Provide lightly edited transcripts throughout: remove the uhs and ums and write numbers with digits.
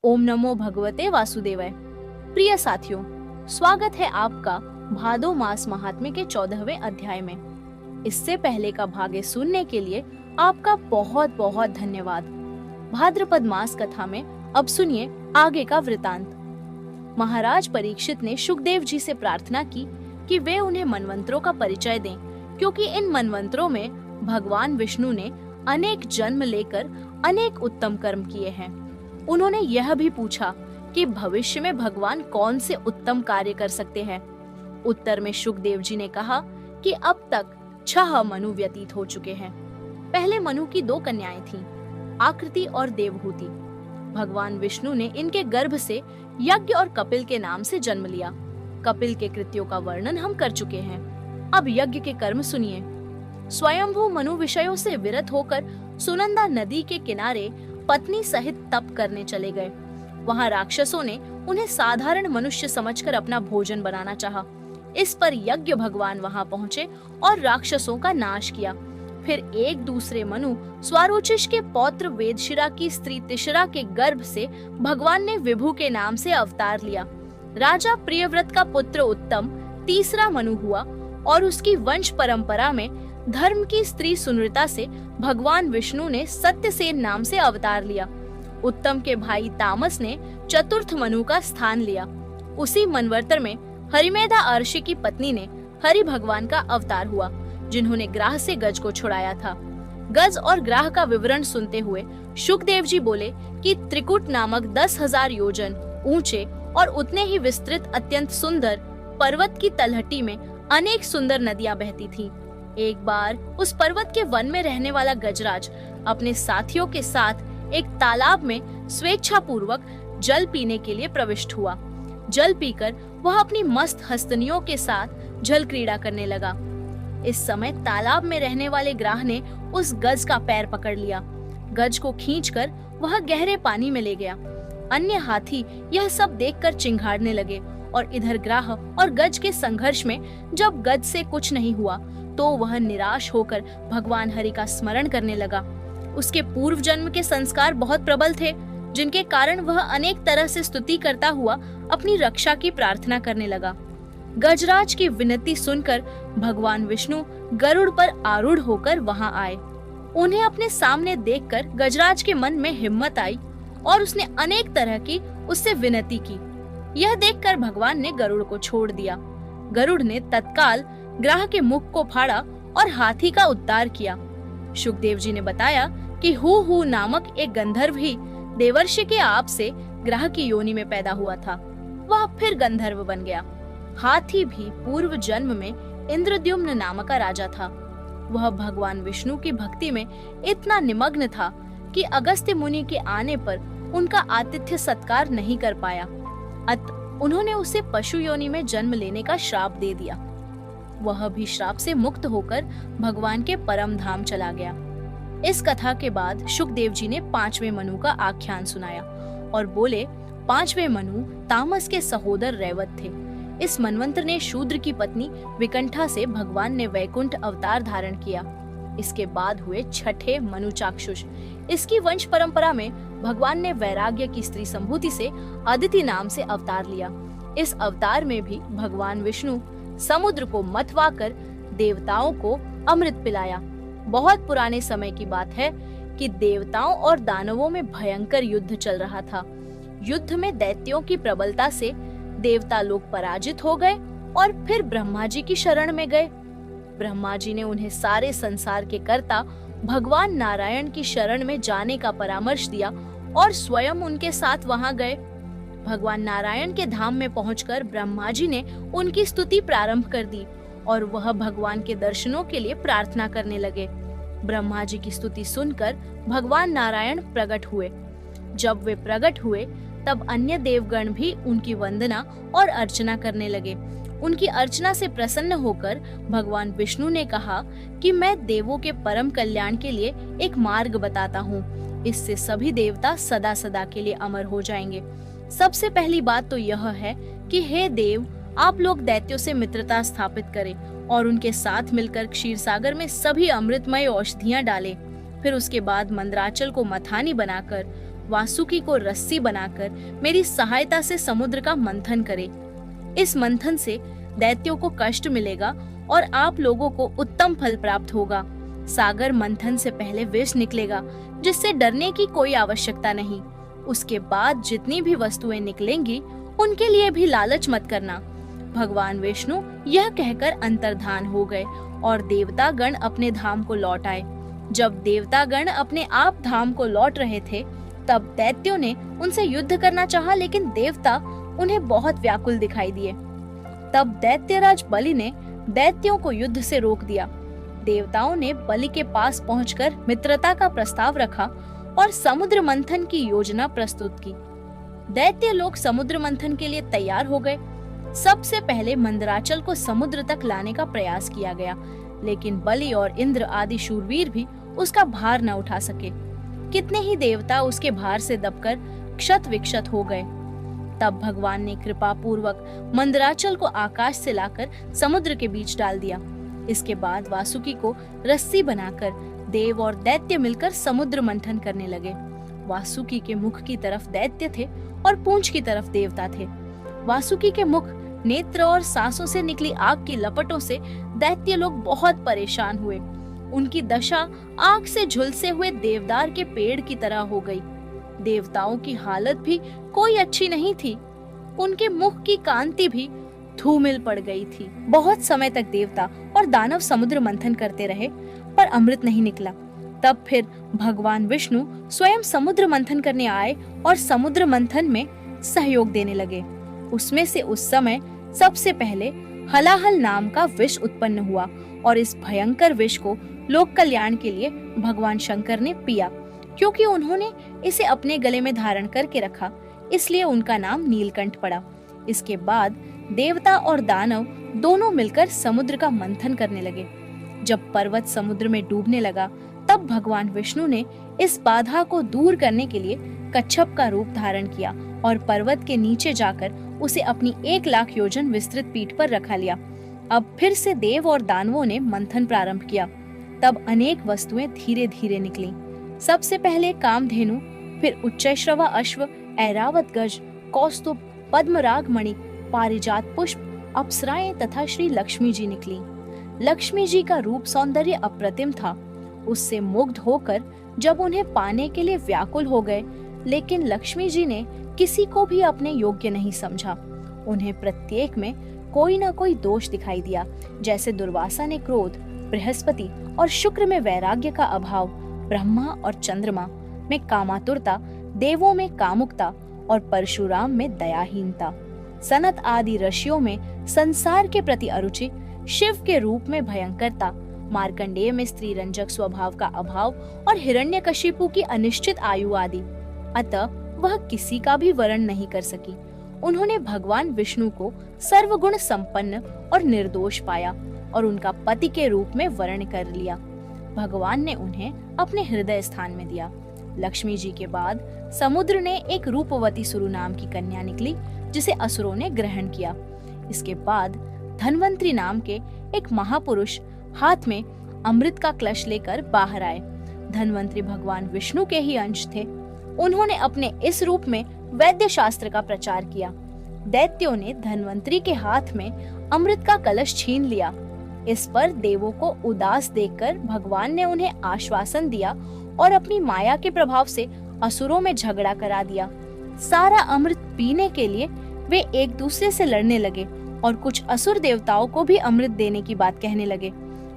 ओम नमो भगवते वासुदेवाय। प्रिय साथियों, स्वागत है आपका भादो मास महात्म्य के 14वें अध्याय में। इससे पहले का भाग सुनने के लिए आपका बहुत बहुत धन्यवाद। भाद्रपद मास कथा में अब सुनिए आगे का वृतांत। महाराज परीक्षित ने शुकदेव जी से प्रार्थना की कि वे उन्हें मनवंतरों का परिचय दें, क्योंकि इन मनवंतरों में भगवान विष्णु ने अनेक जन्म लेकर अनेक उत्तम कर्म किए हैं। उन्होंने यह भी पूछा कि भविष्य में भगवान कौन से उत्तम कार्य कर सकते हैं। उत्तर में शुकदेव जी ने कहा कि अब तक 6 मनु व्यतीत हो चुके हैं। पहले मनु की 2 कन्याएं थीं, आकृति और देवहूति। भगवान विष्णु ने इनके गर्भ से यज्ञ और कपिल के नाम से जन्म लिया। कपिल के कृत्यों का वर्णन हम कर चुके हैं। अब यज्ञ के कर्म सुनिए। स्वयंभू मनु विषयों से विरत होकर सुनंदा नदी के किनारे पत्नी सहित तप करने चले गए। वहां राक्षसों ने उन्हें साधारण मनुष्य समझकर अपना भोजन बनाना चाहा। इस पर यज्ञ भगवान वहां पहुंचे और राक्षसों का नाश किया। फिर एक दूसरे मनु स्वारोचिष के पौत्र वेदशिरा की स्त्री तिशरा के गर्भ से भगवान ने विभु के नाम से अवतार लिया। राजा प्रियव्रत का पुत्र उत्तम तीसरा मनु हुआ और उसकी वंश परंपरा में धर्म की स्त्री सुनृता से भगवान विष्णु ने सत्यसेन नाम से अवतार लिया। उत्तम के भाई तामस ने चतुर्थ मनु का स्थान लिया। उसी मनवंतर में हरिमेधा अर्षि की पत्नी ने हरि भगवान का अवतार हुआ, जिन्होंने ग्राह से गज को छुड़ाया था। गज और ग्राह का विवरण सुनते हुए शुकदेव जी बोले कि त्रिकुट नामक 10,000 योजन ऊंचे और उतने ही विस्तृत अत्यंत सुंदर पर्वत की तलहटी में अनेक सुंदर नदियां बहती थीं। एक बार उस पर्वत के वन में रहने वाला गजराज अपने साथियों के साथ एक तालाब में स्वेच्छा पूर्वक जल पीने के लिए प्रविष्ट हुआ। जल पीकर वह अपनी मस्त हस्तनियों के साथ जल क्रीड़ा करने लगा। इस समय तालाब में रहने वाले ग्राह ने उस गज का पैर पकड़ लिया। गज को खींचकर वह गहरे पानी में ले गया। अन्य हाथी यह सब देखकर चिंघाड़ने लगे और इधर ग्राह और गज के संघर्ष में जब गज से कुछ नहीं हुआ तो वह निराश होकर भगवान हरि का स्मरण करने लगा। उसके पूर्व जन्म के संस्कार बहुत प्रबल थे, जिनके कारण वह अनेक तरह से स्तुति करता हुआ अपनी रक्षा की प्रार्थना करने लगा। गजराज की विनती सुनकर भगवान विष्णु गरुड़ पर आरूढ़ होकर वहां आए। उन्हें अपने सामने देखकर गजराज के मन में हिम्मत आई और उसने अनेक तरह की उससे विनती की। यह देखकर भगवान ने गरुड़ को छोड़ दिया। गरुड़ ने तत्काल ग्राह के मुख को फाड़ा और हाथी का उद्धार किया। शुकदेव जी ने बताया कि हु नामक एक गंधर्व ही देवर्षि के आप से ग्राह की योनि में पैदा हुआ था। वह फिर गंधर्व बन गया। हाथी भी पूर्व जन्म में इंद्रद्युम्न नामक का राजा था। वह भगवान विष्णु की भक्ति में इतना निमग्न था कि अगस्त्य मुनि के आने पर उनका आतिथ्य सत्कार नहीं कर पाया। अतः उन्होंने उसे पशु योनि में जन्म लेने का श्राप दे दिया। वह भी श्राप से मुक्त होकर भगवान के परम धाम चला गया। इस कथा के बाद शुकदेव जी ने 5वें मनु का आख्यान सुनाया और बोले, 5वें मनु तामस के सहोदर रैवत थे। इस मनवंतर ने शूद्र की पत्नी विकंठा से भगवान ने वैकुंठ अवतार धारण किया। इसके बाद हुए 6ठे मनु चाक्षुष। इसकी वंश परंपरा में भगवान ने वैराग्य की स्त्री संभूति से अदिति नाम से अवतार लिया। इस अवतार में भी भगवान विष्णु समुद्र को मतवा कर देवताओं को अमृत पिलाया। बहुत पुराने समय की बात है कि देवताओं और दानवों में भयंकर युद्ध चल रहा था। युद्ध में दैत्यों की प्रबलता से देवता लोग पराजित हो गए और फिर ब्रह्मा जी की शरण में गए। ब्रह्मा जी ने उन्हें सारे संसार के कर्ता भगवान नारायण की शरण में जाने का परामर्श दिया और स्वयं उनके साथ वहां गए। भगवान नारायण के धाम में पहुंचकर ब्रह्मा जी ने उनकी स्तुति प्रारंभ कर दी और वह भगवान के दर्शनों के लिए प्रार्थना करने लगे। ब्रह्मा जी की स्तुति सुनकर भगवान नारायण प्रकट हुए। जब वे प्रकट हुए तब अन्य देवगण भी उनकी वंदना और अर्चना करने लगे। उनकी अर्चना से प्रसन्न होकर भगवान विष्णु ने कहा कि मैं देवों के परम कल्याण के लिए एक मार्ग बताता हूँ। इससे सभी देवता सदा सदा के लिए अमर हो जाएंगे। सबसे पहली बात तो यह है कि हे देव, आप लोग दैत्यों से मित्रता स्थापित करें और उनके साथ मिलकर क्षीर सागर में सभी अमृतमय औषधियां डालें। फिर उसके बाद मंदराचल को मथानी बनाकर वासुकी को रस्सी बनाकर मेरी सहायता से समुद्र का मंथन करे। इस मंथन से दैत्यों को कष्ट मिलेगा और आप लोगों को उत्तम फल प्राप्त होगा। सागर मंथन से पहले विष निकलेगा, जिससे डरने की कोई आवश्यकता नहीं। उसके बाद जितनी भी वस्तुएं निकलेंगी उनके लिए भी लालच मत करना। भगवान विष्णु यह कहकर अंतर्धान हो गए और देवता गण अपने धाम को लौट आए। जब देवता गण अपने आप धाम को लौट रहे थे, तब दैत्यों ने उनसे युद्ध करना चाहा, लेकिन देवता उन्हें बहुत व्याकुल दिखाई दिए। तब दैत्यराज बलि ने दैत्यों को युद्ध से रोक दिया। देवताओं ने बलि के पास पहुंचकर मित्रता का प्रस्ताव रखा और समुद्र मंथन की योजना प्रस्तुत की। दैत्य लोग समुद्र मंथन के लिए तैयार हो गए। सबसे पहले मंदराचल को समुद्र तक लाने का प्रयास किया गया, लेकिन बलि और इंद्र आदि शूरवीर भी उसका भार न उठा सके। कितने ही देवता उसके भार से दबकर क्षत विक्षत हो गए। तब भगवान ने कृपा पूर्वक मंदराचल को आकाश से लाकर समुद्र के बीच डाल दिया। इसके बाद वासुकी को रस्सी बनाकर देव और दैत्य मिलकर समुद्र मंथन करने लगे। वासुकी के मुख की तरफ दैत्य थे और पूंछ की तरफ देवता थे। वासुकी के मुख, नेत्र और सांसों से निकली आग की लपटों से दैत्य लोग बहुत परेशान हुए। उनकी दशा आग से झुलसे हुए देवदार के पेड़ की तरह हो गई। देवताओं की हालत भी कोई अच्छी नहीं थी। उनके मुख की कांति भी धूमिल पड़ गई थी। बहुत समय तक देवता और दानव समुद्र मंथन करते रहे, पर अमृत नहीं निकला। तब फिर भगवान विष्णु स्वयं समुद्र मंथन करने आए और समुद्र मंथन में सहयोग देने लगे। उसमें से उस समय सबसे पहले हलाहल नाम का विष उत्पन्न हुआ और इस भयंकर विष को लोक कल्याण के लिए भगवान शंकर ने पिया। क्योंकि उन्होंने इसे अपने गले में धारण करके रखा, इसलिए उनका नाम नीलकंठ पड़ा। इसके बाद देवता और दानव दोनों मिलकर समुद्र का मंथन करने लगे। जब पर्वत समुद्र में डूबने लगा, तब भगवान विष्णु ने इस बाधा को दूर करने के लिए कच्छप का रूप धारण किया और पर्वत के नीचे जाकर उसे अपनी 1,00,000 योजन विस्तृत पीठ पर रखा लिया। अब फिर से देव और दानवों ने मंथन प्रारंभ किया। तब अनेक वस्तुएं धीरे धीरे निकली। सबसे पहले कामधेनु, फिर उच्चैश्रवा अश्व, ऐरावत गज, कौस्तुभ, पद्मराग मणि, पारिजात पुष्प, अप्सराएं तथा श्री लक्ष्मी जी निकली। लक्ष्मी जी का रूप सौंदर्य अप्रतिम था। उससे मुग्ध होकर जब उन्हें पाने के लिए व्याकुल हो गए, लेकिन लक्ष्मी जी ने किसी को भी अपने योग्य नहीं समझा। उन्हें प्रत्येक में कोई न कोई दोष दिखाई दिया। जैसे दुर्वासा ने क्रोध, बृहस्पति और शुक्र में वैराग्य का अभाव, ब्रह्मा और चंद्रमा में कामातुरता, देवों में कामुकता और परशुराम में दयाहीनता, सनत आदि ऋषियों में संसार के प्रति अरुचि, शिव के रूप में भयंकरता, मार्कंडेय में स्त्री रंजक स्वभाव का अभाव और हिरण्यकशिपु की अनिश्चित आयु आदि। अतः वह किसी का भी वर्ण नहीं कर सकी। उन्होंने भगवान विष्णु को सर्वगुण संपन्न और निर्दोष पाया और उनका पति के रूप में वर्ण कर लिया। भगवान ने उन्हें अपने हृदय स्थान में दिया। लक्ष्मी जी के बाद समुद्र ने एक रूपवती सुरु नाम की कन्या निकली, जिसे असुरों ने ग्रहण किया। इसके बाद धन्वंतरी नाम के एक महापुरुष हाथ में अमृत का कलश लेकर बाहर आए। धन्वंतरी भगवान विष्णु के ही अंश थे। उन्होंने अपने इस रूप में वैद्य शास्त्र का प्रचार किया। दैत्यों ने धन्वंतरी के हाथ में अमृत का कलश छीन लिया। इस पर देवों को उदास देखकर भगवान ने उन्हें आश्वासन दिया और अपनी माया के प्रभाव से असुरों में झगड़ा करा दिया। सारा अमृत पीने के लिए वे एक दूसरे से लड़ने लगे और कुछ असुर देवताओं को भी अमृत देने की बात कहने लगे।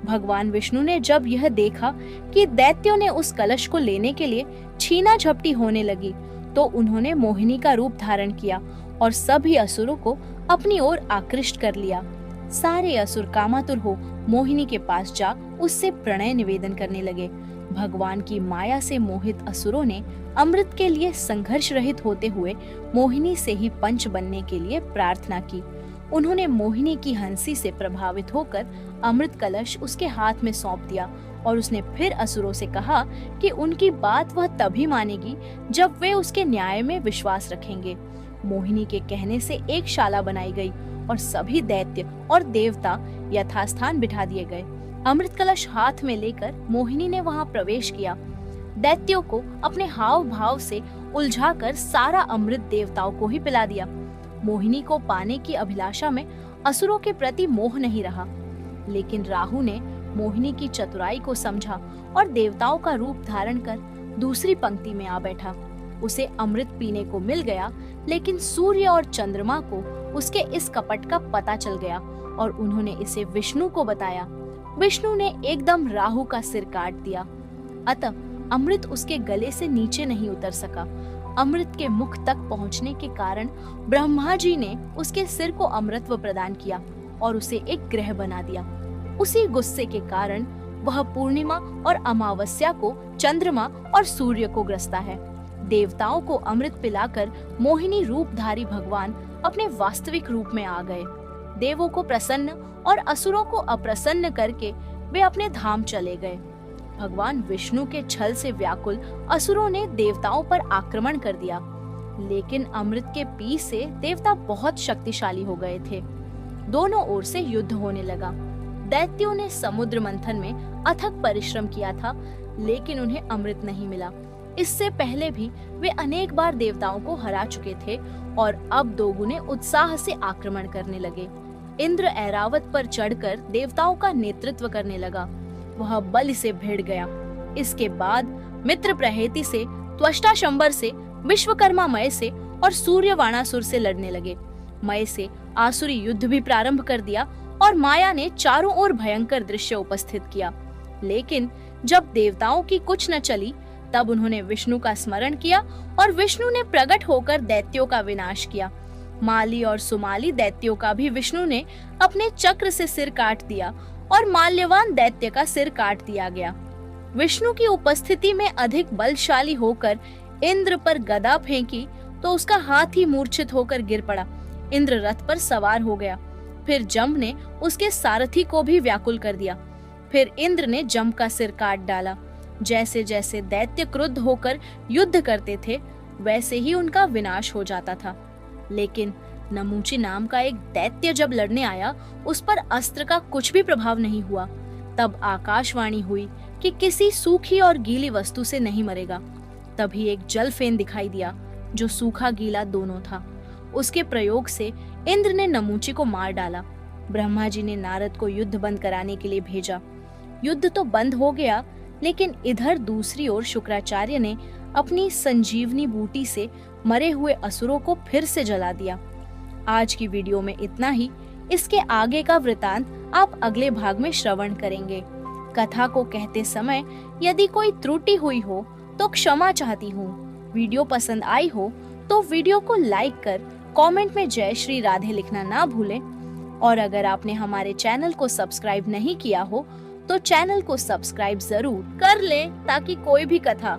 भगवान विष्णु ने जब यह देखा कि दैत्यों ने उस कलश को लेने के लिए छीना झपटी होने लगी, तो उन्होंने मोहिनी का रूप धारण किया और सभी असुरों को अपनी ओर आकृष्ट कर लिया। सारे असुर कामातुर हो मोहिनी के पास जा उससे प्रणय निवेदन करने लगे। भगवान की माया से मोहित असुरों ने अमृत के लिए संघर्ष रहित होते हुए मोहिनी से ही पंच बनने के लिए प्रार्थना की। उन्होंने मोहिनी की हंसी से प्रभावित होकर अमृत कलश उसके हाथ में सौंप दिया और उसने फिर असुरों से कहा कि उनकी बात वह तभी मानेगी जब वे उसके न्याय में विश्वास रखेंगे। मोहिनी के कहने से एक शाला बनाई गई और सभी दैत्य और देवता यथास्थान बिठा दिए गए। अमृत कलश हाथ में लेकर मोहिनी ने वहां प्रवेश किया। दैत्यों को अपने हाव भाव से उलझाकर सारा अमृत देवताओं को ही पिला दिया। मोहिनी को पाने की अभिलाषा में असुरों के प्रति मोह नहीं रहा, लेकिन राहु ने मोहिनी की चतुराई को समझा और देवताओं का रूप धारण कर दूसरी पंक्ति में आ बैठा। उसे अमृत पीने को मिल गया, लेकिन सूर्य और चंद्रमा को उसके इस कपट का पता चल गया और उन्होंने इसे विष्णु को बताया। विष्णु ने एकदम राहु का सिर काट दिया। अतः अमृत उसके गले से नीचे नहीं उतर सका। अमृत के मुख तक पहुंचने के कारण ब्रह्मा जी ने उसके सिर को अमृतत्व प्रदान किया और उसे एक ग्रह बना दिया। उसी गुस्से के कारण वह पूर्णिमा और अमावस्या को चंद्रमा और सूर्य को ग्रसता है। देवताओं को अमृत पिलाकर मोहिनी रूपधारी भगवान अपने वास्तविक रूप में आ गए। देवों को प्रसन्न और असुरों को अप्रसन्न करके वे अपने धाम चले गए। भगवान विष्णु के छल से व्याकुल असुरों ने देवताओं पर आक्रमण कर दिया, लेकिन अमृत के पी से देवता बहुत शक्तिशाली हो गए थे। दोनों ओर से युद्ध होने लगा। दैत्यों ने समुद्र मंथन में अथक परिश्रम किया था, लेकिन उन्हें अमृत नहीं मिला। इससे पहले भी वे अनेक बार देवताओं को हरा चुके थे और अब दोगुने उत्साह से आक्रमण करने लगे। इंद्र ऐरावत पर चढ़कर देवताओं का नेतृत्व करने लगा। वह बल से भिड़ गया। इसके बाद मित्र प्रहेति से, त्वष्टा शंबर से, विश्वकर्मा मय से और सूर्य वाणासुर से लड़ने लगे। मय से आसुरी युद्ध भी प्रारंभ कर दिया और माया ने चारों ओर भयंकर दृश्य उपस्थित किया। लेकिन जब देवताओं की कुछ न चली, तब उन्होंने विष्णु का स्मरण किया और विष्णु ने प्रकट होकर दैत्यों का विनाश किया। माली और सुमाली दैत्यों का भी विष्णु ने अपने चक्र से सिर काट दिया और माल्यवान दैत्य का सिर काट दिया गया। विष्णु की उपस्थिति में अधिक बलशाली होकर इंद्र पर गदा फेंकी तो उसका हाथ ही मूर्छित होकर गिर पड़ा। इंद्र रथ पर सवार हो गया। फिर जम ने उसके सारथी को भी व्याकुल कर दिया। फिर इंद्र ने जम का सिर काट डाला। जैसे जैसे दैत्य क्रुद्ध होकर युद्ध करते थे, वैसे ही उनका विनाश हो जाता था। लेकिन नमूची नाम का एक दैत्य जब लड़ने आया, उस पर अस्त्र का कुछ भी प्रभाव नहीं हुआ। तब आकाशवाणी हुई कि किसी सूखी और गीली वस्तु से नहीं मरेगा। तभी एक जल फेन दिखाई दिया जो सूखा गीला दोनों था। उसके प्रयोग से इंद्र ने नमूची को मार डाला। ब्रह्मा जी ने नारद को युद्ध बंद कराने के लिए भेजा। युद्ध तो बंद हो गया, लेकिन इधर दूसरी ओर शुक्राचार्य ने अपनी संजीवनी बूटी से मरे हुए असुरों को फिर से जला दिया। आज की वीडियो में इतना ही। इसके आगे का वृतांत आप अगले भाग में श्रवण करेंगे। कथा को कहते समय यदि कोई त्रुटि हुई हो तो क्षमा चाहती हूँ। वीडियो पसंद आई हो तो वीडियो को लाइक कर कमेंट में जय श्री राधे लिखना ना भूलें। और अगर आपने हमारे चैनल को सब्सक्राइब नहीं किया हो तो चैनल को सब्सक्राइब जरूर कर लें, ताकि कोई भी कथा